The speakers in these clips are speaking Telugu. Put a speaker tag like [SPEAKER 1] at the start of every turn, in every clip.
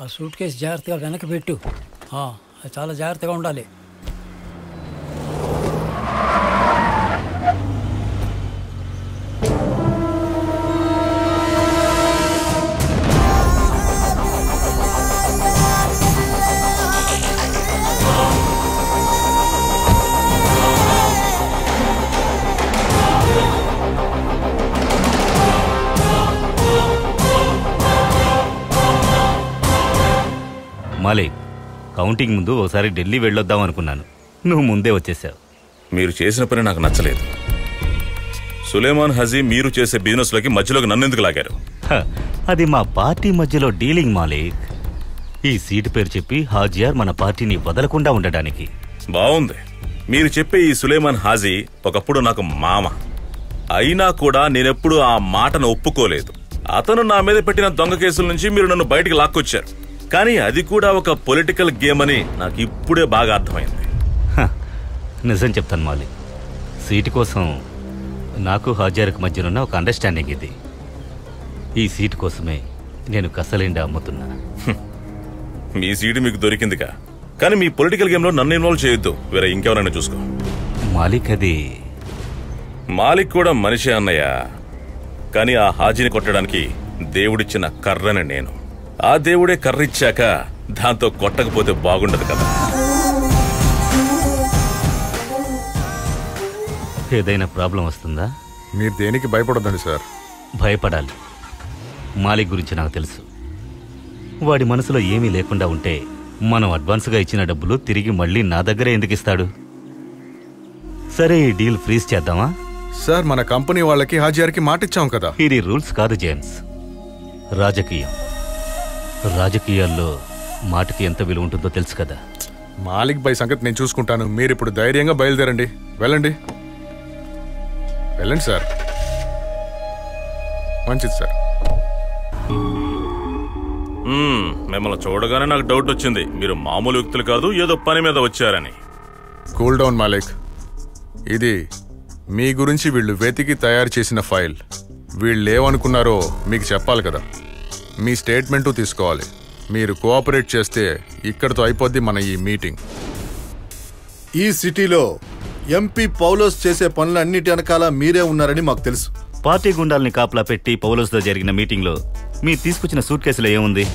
[SPEAKER 1] ఆ సూట్ కేసు జాగ్రత్తగా వెనక్కి పెట్టు. అది చాలా జాగ్రత్తగా ఉండాలి.
[SPEAKER 2] మాలిక్, కౌంటింగ్ ముందు ఒకసారి ఢిల్లీ వెళ్ళొద్దాం అనుకున్నాను. నువ్వు ముందే వచ్చేసావు.
[SPEAKER 3] మీరు చేసిన పని నాకు నచ్చలేదు. సులేమాన్ హజీ మీరు చేసే బిజినెస్లోకి మధ్యలోకి నన్నెందుకు లాగారు?
[SPEAKER 2] అది మా పార్టీ మధ్యలో డీలింగ్ మాలిక్. ఈ సీటు పేరు చెప్పి హాజియార్ మన పార్టీని వదలకుండా ఉండడానికి.
[SPEAKER 3] బాగుంది. మీరు చెప్పే ఈ సులేమాన్ హాజీ ఒకప్పుడు నాకు మామ అయినా కూడా నేనెప్పుడు ఆ మాటను ఒప్పుకోలేదు. అతను నా మీద పెట్టిన దొంగ కేసుల నుంచి మీరు నన్ను బయటికి లాక్కొచ్చారు. కానీ అది కూడా ఒక పొలిటికల్ గేమ్ అని నాకు ఇప్పుడే బాగా అర్థమైంది.
[SPEAKER 2] నిజం చెప్తాను మాలిక్, సీటు కోసం నాకు హాజార్కు మధ్యనున్న ఒక అండర్స్టాండింగ్ ఇది. ఈ సీటు కోసమే నేను కసలిండా అమ్ముతున్నా.
[SPEAKER 3] మీ సీటు మీకు దొరికిందిగా, కానీ మీ పొలిటికల్ గేమ్లో నన్ను ఇన్వాల్వ్ చేయొద్దు. వేరే ఇంకెవరైనా చూసుకో.
[SPEAKER 2] మాలిక్, అది
[SPEAKER 3] మాలిక్ కూడా మనిషి అన్నయ్య. కానీ ఆ హాజీని కొట్టడానికి దేవుడిచ్చిన కర్రని నేను. ఆ దేవుడే కర్రిచ్చాక దాంతో కొట్టకపోతే బాగుండదు కదా.
[SPEAKER 2] ఏదైనా ప్రాబ్లం వస్తుందా?
[SPEAKER 4] మీరు దేనికి భయపడొద్దండి సార్.
[SPEAKER 2] భయపడాలి. మాలిక్ గురించి నాకు తెలుసు. వాడి మనసులో ఏమీ లేకుండా ఉంటే మనం అడ్వాన్స్గా ఇచ్చిన డబ్బులు తిరిగి మళ్ళీ నా దగ్గరే ఎందుకు ఇస్తాడు? సరే, ఈ డీల్ ఫ్రీజ్ చేద్దామా?
[SPEAKER 4] సార్, మన కంపెనీ వాళ్ళకి హాజియార్కి మాట ఇచ్చాం కదా.
[SPEAKER 2] ఇది రూల్స్ కాదు జేమ్స్, రాజకీయం. రాజకీయాల్లో మాటకి ఎంత విలువ ఉంటుందో తెలుసు కదా.
[SPEAKER 4] మాలిక్ బై సంగతి నేను చూసుకుంటాను. మీరు ఇప్పుడు ధైర్యంగా బయలుదేరండి. వెళ్ళండి వెళ్ళండి సార్. మంచిది సార్.
[SPEAKER 3] మిమ్మల్ని చూడగానే నాకు డౌట్ వచ్చింది. మీరు మామూలు వ్యక్తులు కాదు, ఏదో పని మీద వచ్చారని.
[SPEAKER 4] Cool down Malik. ఇది మీ గురించి వీళ్ళు వెతికి తయారు చేసిన ఫైల్. వీళ్ళు ఏమనుకున్నారో మీకు చెప్పాలి కదా. మీ స్టేట్మెంటు తీసుకోవాలి. మీరు కోఆపరేట్ చేస్తే ఇక్కడితో అయిపోద్ది మన ఈ మీటింగ్.
[SPEAKER 5] ఈ సిటీలో ఎంపీ పౌలోస్ చేసే పనులన్నిటి వెనకాల మీరే ఉన్నారని మాకు తెలుసు.
[SPEAKER 2] పార్టీ గుండాల్ని కాపలా పెట్టి పౌలోస్తో జరిగిన మీటింగ్లో మీరు తీసుకొచ్చిన సూట్ కేసులో ఏముంది?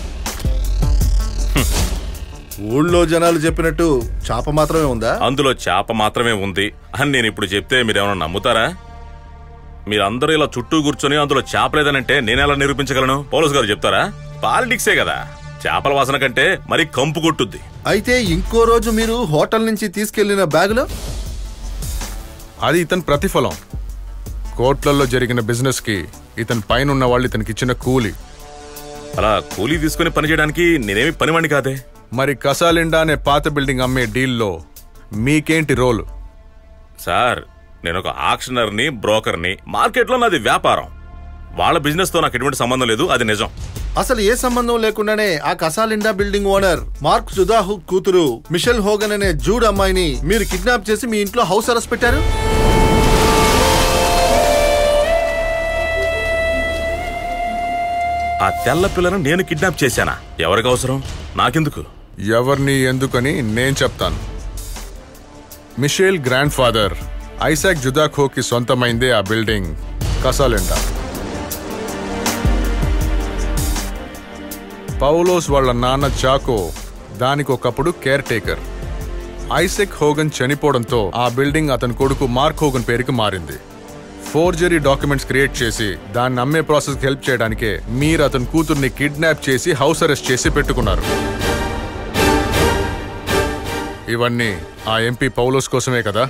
[SPEAKER 5] ఊళ్ళో జనాలు చెప్పినట్టు చాప మాత్రమే ఉందా?
[SPEAKER 3] అందులో చాప మాత్రమే ఉంది అని నేను ఇప్పుడు చెప్తే మీరేమన్నా నమ్ముతారా? మీరందరూ ఇలా చుట్టూ కూర్చొని అందులో చేప లేదనంటే నేనెలా నిరూపించగలను? పౌలోస్ గారు చెప్తారా? పాలిటిక్సే కదా. చేపల వాసన కంటే మరి కంపు కొట్టుద్ది.
[SPEAKER 5] అయితే ఇంకో రోజు మీరు హోటల్ నుంచి తీసుకెళ్లిన బ్యాగులో
[SPEAKER 4] అది ఇతని ప్రతిఫలం. కోట్లలో జరిగిన బిజినెస్ కి ఇతని పైన ఉన్న వాళ్ళు ఇతనికి ఇచ్చిన కూలీ.
[SPEAKER 3] అలా కూలీ తీసుకుని పని చేయడానికి నేనేమి పనివాణ్ణి కాదే.
[SPEAKER 4] మరి కసాలిండా అనే పాత బిల్డింగ్ అమ్మే డీల్లో మీకేంటి రోలు?
[SPEAKER 3] సార్, నేను ఒక ఆక్షనర్ని, బ్రోకర్ని. మార్కెట్లో నాది వ్యాపారం. వాళ్ళ బిజినెస్ తో నాకు ఎటువంటి సంబంధం లేదు, అది నిజం.
[SPEAKER 5] అసలు ఏ సంబంధం లేకుండానే ఆ కసాలిండా బిల్డింగ్ ఓనర్ మార్క్ జుదాహు కూతురు మిషెల్ హోగన్ అనే జూడ్ అమ్మాయిని మీరు కిడ్నాప్ చేసి మీ ఇంట్లో హౌస్ అరెస్ట్ పెట్టారు.
[SPEAKER 3] ఆ తెల్ల పిల్లను నేను కిడ్నాప్ చేశానా? ఎవరికి అవసరం? నాకెందుకు?
[SPEAKER 4] ఎవరిని ఎందుకని నేను చెప్తాను. మిషేల్ గ్రాండ్ ఫాదర్ ఐసాక్ జుదాఖోకి సొంతమైందే ఆ బిల్డింగ్ కసాలిండా. పౌలోస్ వాళ్ళ నాన్న చాకో దానికి ఒకప్పుడు కేర్ టేకర్. ఐసాక్ హోగన్ చనిపోవడంతో ఆ బిల్డింగ్ అతని కొడుకు మార్క్ హోగన్ పేరుకి మారింది. ఫోర్జరీ డాక్యుమెంట్స్ క్రియేట్ చేసి దాన్ని అమ్మే ప్రాసెస్కి హెల్ప్ చేయడానికే మీరు అతని కూతుర్ని కిడ్నాప్ చేసి హౌస్ అరెస్ట్ చేసి పెట్టుకున్నారు. ఇవన్నీ ఆ ఎంపీ పౌలోస్ కోసమే కదా?